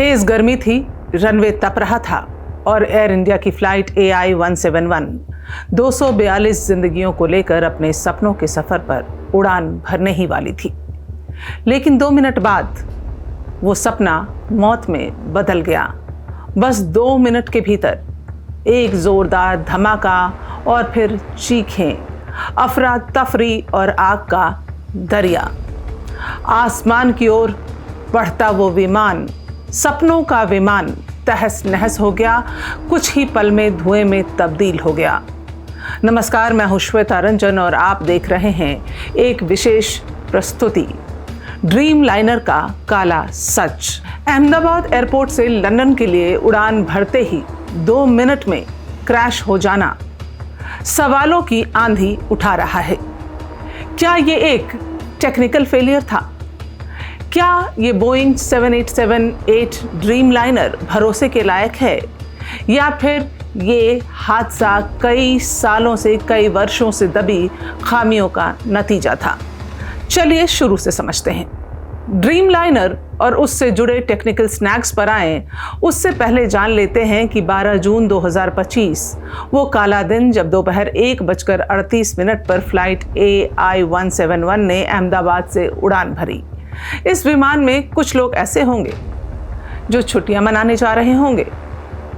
तेज गर्मी थी, रनवे तप रहा था और एयर इंडिया की फ्लाइट AI 171 242 जिंदगियों को लेकर अपने सपनों के सफर पर उड़ान भरने ही वाली थी। लेकिन 2 मिनट बाद वो सपना मौत में बदल गया। बस 2 मिनट के भीतर एक जोरदार धमाका और फिर चीखें, अफरा तफरी और आग का दरिया। आसमान की ओर बढ़ता वो विमान, सपनों का विमान, तहस नहस हो गया, कुछ ही पल में धुएं में तब्दील हो गया। नमस्कार, मैं हूं श्वेता रंजन और आप देख रहे हैं एक विशेष प्रस्तुति, ड्रीम लाइनर का काला सच। अहमदाबाद एयरपोर्ट से लंदन के लिए उड़ान भरते ही 2 मिनट में क्रैश हो जाना सवालों की आंधी उठा रहा है। क्या ये एक टेक्निकल फेलियर था? क्या ये बोइंग 787-8 ड्रीम लाइनर भरोसे के लायक है, या फिर ये हादसा कई सालों से, कई वर्षों से दबी खामियों का नतीजा था? चलिए शुरू से समझते हैं। ड्रीम लाइनर और उससे जुड़े टेक्निकल स्नैक्स पर आएं, उससे पहले जान लेते हैं कि 12 जून 2025 वो काला दिन जब दोपहर 1:38 पर फ्लाइट AI 171 ने अहमदाबाद से उड़ान भरी। इस विमान में कुछ लोग ऐसे होंगे जो छुट्टियां मनाने जा रहे होंगे,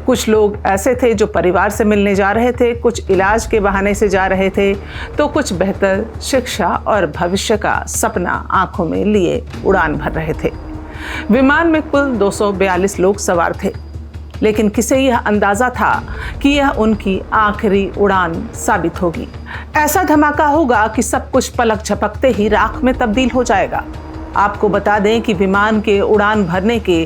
कुछ लोग ऐसे थे जो परिवार से मिलने जा रहे थे, कुछ इलाज के बहाने से जा रहे थे, तो कुछ बेहतर शिक्षा और भविष्य का सपना आंखों में लिए उड़ान भर रहे थे। विमान में कुल 242 लोग सवार थे, लेकिन किसे यह अंदाजा था कि यह उनकी आखिरी उड़ान साबित होगी। ऐसा धमाका होगा कि सब कुछ पलक झपकते ही राख में तब्दील हो जाएगा। आपको बता दें कि विमान के उड़ान भरने के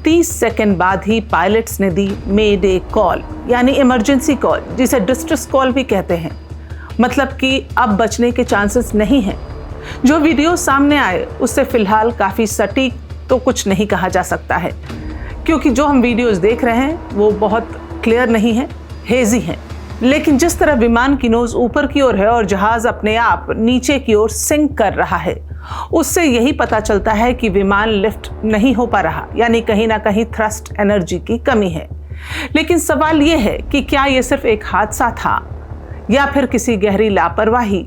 30 सेकंड बाद ही पायलट्स ने दी मेडे कॉल, यानी इमरजेंसी कॉल, जिसे डिस्ट्रेस कॉल भी कहते हैं। मतलब कि अब बचने के चांसेस नहीं हैं। जो वीडियो सामने आए उससे फिलहाल काफ़ी सटीक तो कुछ नहीं कहा जा सकता है, क्योंकि जो हम वीडियोस देख रहे हैं वो बहुत क्लियर नहीं है, हेजी हैं। लेकिन जिस तरह विमान की नोज ऊपर की ओर है और जहाज अपने आप नीचे की ओर सिंक कर रहा है, उससे यही पता चलता है कि विमान लिफ्ट नहीं हो पा रहा, यानी कहीं ना कहीं थ्रस्ट एनर्जी की कमी है। लेकिन सवाल यह है कि क्या यह सिर्फ एक हादसा था या फिर किसी गहरी लापरवाही,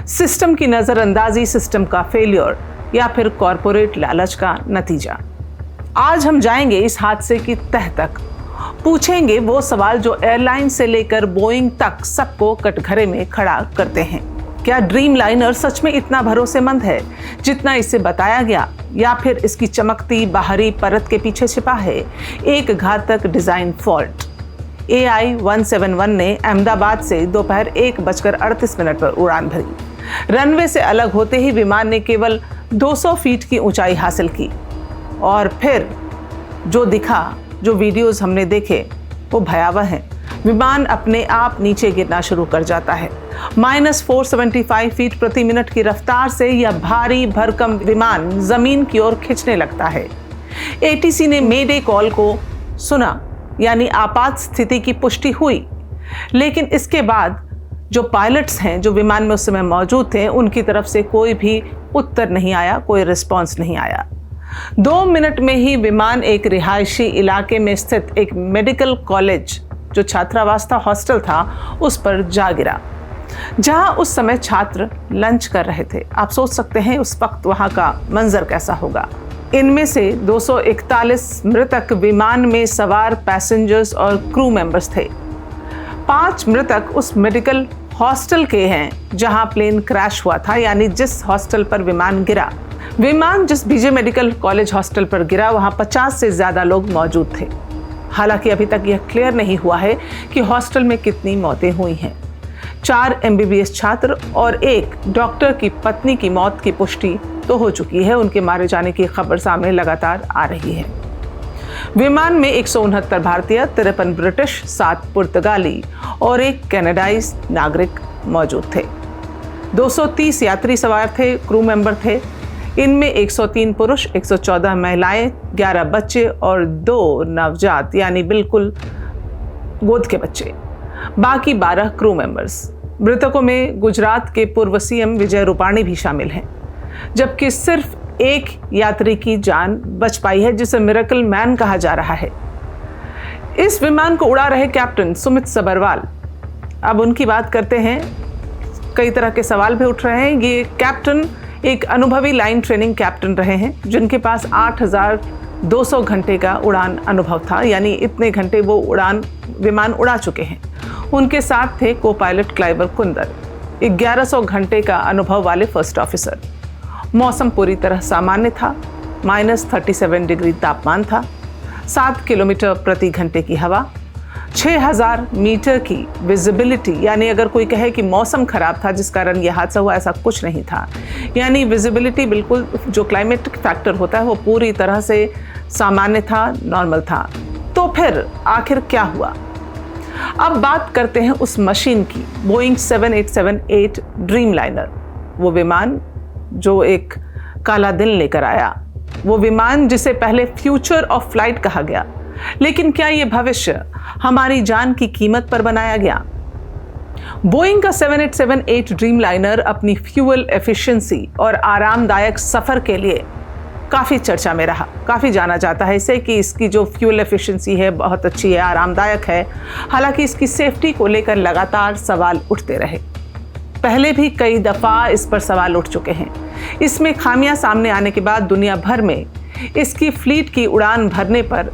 सिस्टम की नजरअंदाजी, सिस्टम का फेलियर, या फिर कॉरपोरेट लालच का नतीजा। आज हम जाएंगे इस हादसे की तह तक, पूछेंगे वो सवाल जो एयरलाइन से लेकर बोइंग तक सबको कटघरे में खड़ा करते हैं। क्या ड्रीम लाइनर सच में इतना भरोसेमंद है जितना इससे बताया गया, या फिर इसकी चमकती बाहरी परत के पीछे छिपा है एक घातक डिजाइन फॉल्ट? AI 171 ने अहमदाबाद से दोपहर 1:38 पर उड़ान भरी। रनवे से अलग होते ही विमान ने केवल 200 फीट की ऊंचाई हासिल की और फिर जो दिखा, जो वीडियोस हमने देखे, वो भयावह हैं। विमान अपने आप नीचे गिरना शुरू कर जाता है। -475 फीट प्रति मिनट की रफ्तार से यह भारी भरकम विमान जमीन की ओर खिंचने लगता है। ATC ने मेडे कॉल को सुना, यानी आपात स्थिति की पुष्टि हुई, लेकिन इसके बाद जो पायलट्स हैं, जो विमान में उस समय मौजूद थे, उनकी तरफ से कोई भी उत्तर नहीं आया, कोई रिस्पॉन्स नहीं आया। 2 मिनट में ही विमान एक रिहायशी इलाके में स्थित एक मेडिकल कॉलेज, जो छात्रावास था, हॉस्टल था, उस पर जा गिरा, जहां उस समय छात्र लंच कर रहे थे। आप सोच सकते हैं उस वक्त वहां का मंजर कैसा होगा। इनमें से 241 मृतक विमान में सवार पैसेंजर्स और क्रू मेंबर्स थे। 5 मृतक उस मेडिकल हॉस्टल के हैं जहां प्लेन क्रैश हुआ था, यानी जिस हॉस्टल पर विमान गिरा। विमान जिस BJ मेडिकल कॉलेज हॉस्टल पर गिरा, वहां 50 से ज्यादा लोग मौजूद थे। हालांकि अभी तक यह क्लियर नहीं हुआ है कि हॉस्टल में कितनी मौतें हुई हैं। 4 MBBS छात्र और 1 डॉक्टर की पत्नी की मौत की पुष्टि तो हो चुकी है। उनके मारे जाने की खबर सामने लगातार आ रही है। विमान में 169 भारतीय, 53 ब्रिटिश, 7 पुर्तगाली और 1 कनाडाई नागरिक मौजूद थे। 230 यात्री सवार थे, क्रू मेंबर थे। इनमें 103 पुरुष, 114 महिलाएं, 11 बच्चे और 2 नवजात, यानी बिल्कुल गोद के बच्चे। बाकी 12 क्रू मेंबर्स। मृतकों में गुजरात के पूर्व CM विजय रूपाणी भी शामिल हैं, जबकि सिर्फ एक यात्री की जान बच पाई है, जिसे मिरेकल मैन कहा जा रहा है। इस विमान को उड़ा रहे कैप्टन सुमित सबरवाल, अब उनकी बात करते हैं। कई तरह के सवाल भी उठ रहे हैं। ये कैप्टन एक अनुभवी लाइन ट्रेनिंग कैप्टन रहे हैं, जिनके पास 8,200 घंटे का उड़ान अनुभव था, यानी इतने घंटे वो विमान उड़ा चुके हैं। उनके साथ थे को पायलट क्लाइवर कुंदर, 1100 घंटे का अनुभव वाले फर्स्ट ऑफिसर। मौसम पूरी तरह सामान्य था, -37 डिग्री तापमान था, 7 किलोमीटर प्रति घंटे की हवा, 6000 मीटर की विजिबिलिटी, यानी अगर कोई कहे कि मौसम खराब था जिस कारण यह हादसा हुआ, ऐसा कुछ नहीं था। यानी विजिबिलिटी बिल्कुल, जो क्लाइमेटिक फैक्टर होता है वो पूरी तरह से सामान्य था, नॉर्मल था। तो फिर आखिर क्या हुआ? अब बात करते हैं उस मशीन की, बोइंग 7878 ड्रीमलाइनर, वो विमान जो एक काला दिन लेकर आया, वो विमान जिसे पहले फ्यूचर ऑफ फ्लाइट कहा गया। लेकिन क्या ये भविष्य हमारी जान की कीमत पर बनाया गया? बोइंग का 7878 ड्रीमलाइनर अपनी फ्यूल एफिशिएंसी और आरामदायक सफर के लिए काफ़ी चर्चा में रहा, काफ़ी जाना जाता है इसे कि इसकी जो फ्यूल एफिशिएंसी है बहुत अच्छी है, आरामदायक है। हालांकि इसकी सेफ्टी को लेकर लगातार सवाल उठते रहे। पहले भी कई दफ़ा इस पर सवाल उठ चुके हैं। इसमें खामियां सामने आने के बाद दुनिया भर में इसकी फ्लीट की उड़ान भरने पर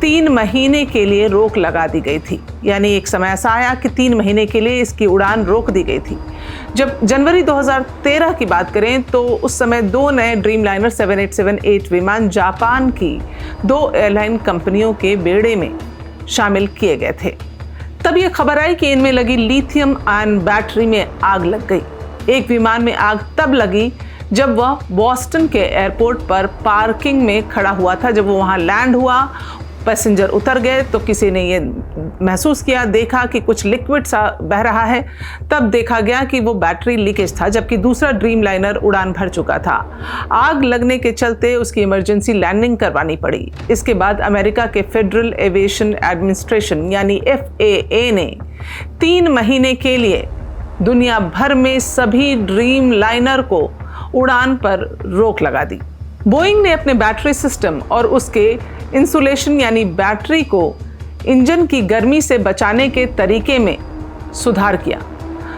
3 महीने के लिए रोक लगा दी गई थी। यानी एक समय ऐसा आया कि 3 महीने के लिए इसकी उड़ान रोक दी गई थी। जब जनवरी 2013 की बात करें तो उस समय 2 नए ड्रीमलाइनर 7878 विमान जापान की 2 एयरलाइन कंपनियों के बेड़े में शामिल किए गए थे। तब ये खबर आई कि इनमें लगी लिथियम आयन बैटरी में आग लग गई। एक विमान में आग तब लगी जब वह बॉस्टन के एयरपोर्ट पर पार्किंग में खड़ा हुआ था। जब वो वहाँ लैंड हुआ, पैसेंजर उतर गए तो किसी ने ये महसूस किया, देखा कि कुछ लिक्विड सा बह रहा है। तब देखा गया कि वो बैटरी लीकेज था, जबकि दूसरा ड्रीमलाइनर उड़ान भर चुका था। आग लगने के चलते उसकी इमरजेंसी लैंडिंग करवानी पड़ी। इसके बाद अमेरिका के फेडरल एविएशन एडमिनिस्ट्रेशन यानी FAA ने 3 महीने के लिए दुनिया भर में सभी ड्रीमलाइनर को उड़ान पर रोक लगा दी। बोइंग ने अपने बैटरी सिस्टम और उसके इंसुलेशन यानी बैटरी को इंजन की गर्मी से बचाने के तरीके में सुधार किया।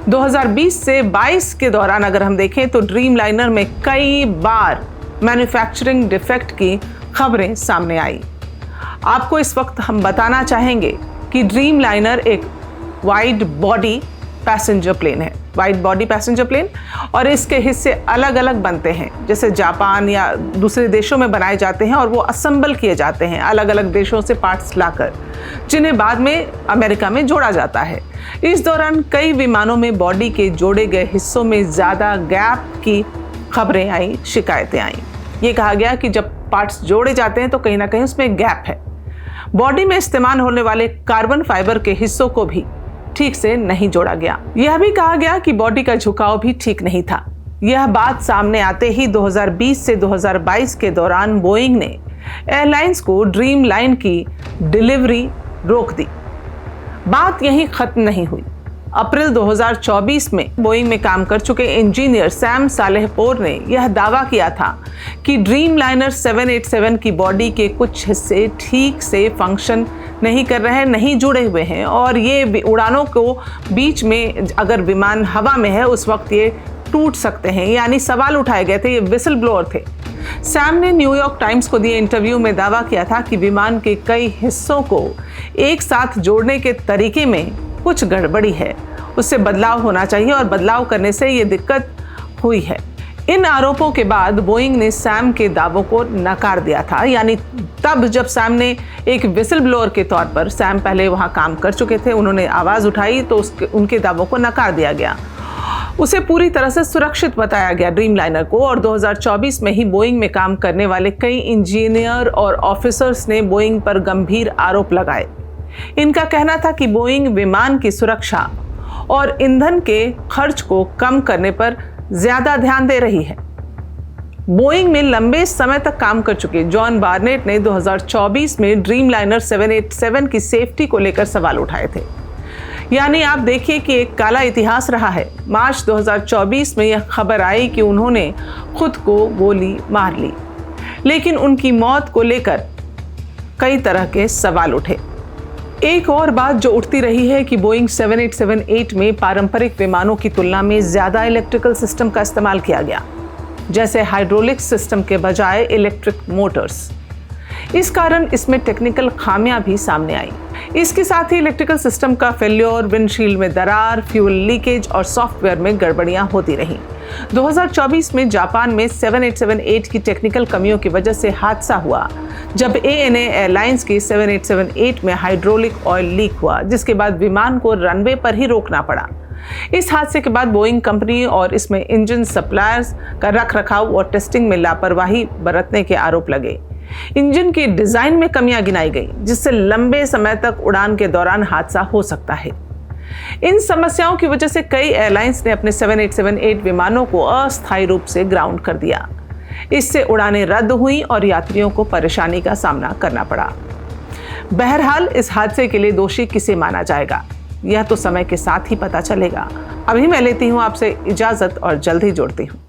2020 से 22 के दौरान अगर हम देखें तो ड्रीमलाइनर में कई बार मैन्युफैक्चरिंग डिफेक्ट की खबरें सामने आई। आपको इस वक्त हम बताना चाहेंगे कि ड्रीमलाइनर एक वाइड बॉडी पैसेंजर प्लेन है, वाइड बॉडी पैसेंजर प्लेन, और इसके हिस्से अलग अलग बनते हैं, जैसे जापान या दूसरे देशों में बनाए जाते हैं और वो असेंबल किए जाते हैं अलग अलग देशों से पार्ट्स लाकर, जिन्हें बाद में अमेरिका में जोड़ा जाता है। इस दौरान कई विमानों में बॉडी के जोड़े गए हिस्सों में ज़्यादा गैप की खबरें आई, शिकायतें आई। ये कहा गया कि जब पार्ट्स जोड़े जाते हैं तो कहीं ना कहीं उसमें गैप है। बॉडी में इस्तेमाल होने वाले कार्बन फाइबर के हिस्सों को भी ठीक से नहीं जोड़ा गया। यह भी कहा गया कि बॉडी का झुकाव भी ठीक नहीं था। यह बात सामने आते ही 2020 से 2022 के दौरान बोइंग ने एयरलाइंस को ड्रीमलाइन की डिलीवरी रोक दी। बात यहीं खत्म नहीं हुई। अप्रैल 2024 में बोइंग में काम कर चुके इंजीनियर सैम सालेहपोर ने यह दावा किया था कि ड्रीमलाइनर 787 की बॉडी के कुछ हिस्से ठीक से फंक्शन नहीं कर रहे हैं, नहीं जुड़े हुए हैं, और ये उड़ानों को बीच में अगर विमान हवा में है उस वक्त ये टूट सकते हैं। यानी सवाल उठाए गए थे, ये विसल ब्लोअर थे। सैम ने न्यूयॉर्क टाइम्स को दिए इंटरव्यू में दावा किया था कि विमान के कई हिस्सों को एक साथ जोड़ने के तरीके में कुछ गड़बड़ी है, उससे बदलाव होना चाहिए और बदलाव करने से ये दिक्कत हुई है। इन आरोपों के बाद बोइंग ने सैम के दावों को नकार दिया था। यानी तब जब सैम ने एक विसल ब्लोअर के तौर पर, सैम पहले वहां काम कर चुके थे, उन्होंने आवाज़ उठाई तो उनके दावों को नकार दिया गया। उसे पूरी तरह से सुरक्षित बताया गया ड्रीमलाइनर को, और 2024 में ही बोइंग में काम करने वाले कई इंजीनियर और ऑफिसर्स ने बोइंग पर गंभीर आरोप लगाए। इनका कहना था कि बोइंग विमान की सुरक्षा और ईंधन के खर्च को कम करने पर ज्यादा ध्यान दे रही है। बोइंग में लंबे समय तक काम कर चुके जॉन बार्नेट ने 2024 में ड्रीमलाइनर 787 की सेफ्टी को लेकर सवाल उठाए थे। यानी आप देखिए कि एक काला इतिहास रहा है। मार्च 2024 में यह खबर आई कि उन्होंने खुद को गोली मार ली, लेकिन उनकी मौत को लेकर कई तरह के सवाल उठे। एक और बात जो उठती रही है कि बोइंग 7878 में पारंपरिक विमानों की तुलना में ज्यादा इलेक्ट्रिकल सिस्टम का इस्तेमाल किया गया, जैसे हाइड्रोलिक सिस्टम के बजाय इलेक्ट्रिक मोटर्स। इस कारण इसमें टेक्निकल खामियां भी सामने आई। इसके साथ ही इलेक्ट्रिकल सिस्टम का फेल्योर, विंडशील्ड में दरार, फ्यूल लीकेज और सॉफ्टवेयर में गड़बड़ियां होती रहीं। 2024 में जापान में 7878 की टेक्निकल कमियों की वजह से हादसा हुआ, जब ANA एयरलाइंस की 7878 में हाइड्रोलिक ऑयल लीक हुआ, जिसके बाद विमान को रनवे पर ही रोकना पड़ा। इस हादसे के बाद बोइंग कंपनी और इसमें इंजन सप्लायर्स का रखरखाव और टेस्टिंग में लापरवाही बरतने के आरोप लगे। इंजन की डिजाइन में कमियां गिनाई गई, जिससे लंबे समय तक उड़ान के दौरान हादसा हो सकता है। इन समस्याओं की वजह से कई एयरलाइंस ने अपने 7878 विमानों को अस्थायी रूप से ग्राउंड कर दिया। इससे उड़ानें रद्द हुई और यात्रियों को परेशानी का सामना करना पड़ा। बहरहाल, इस हादसे के लिए दोषी किसे माना जाएगा, यह तो समय के साथ ही पता चलेगा। अभी मैं लेती हूं आपसे इजाजत और जल्द ही जुड़ती हूं।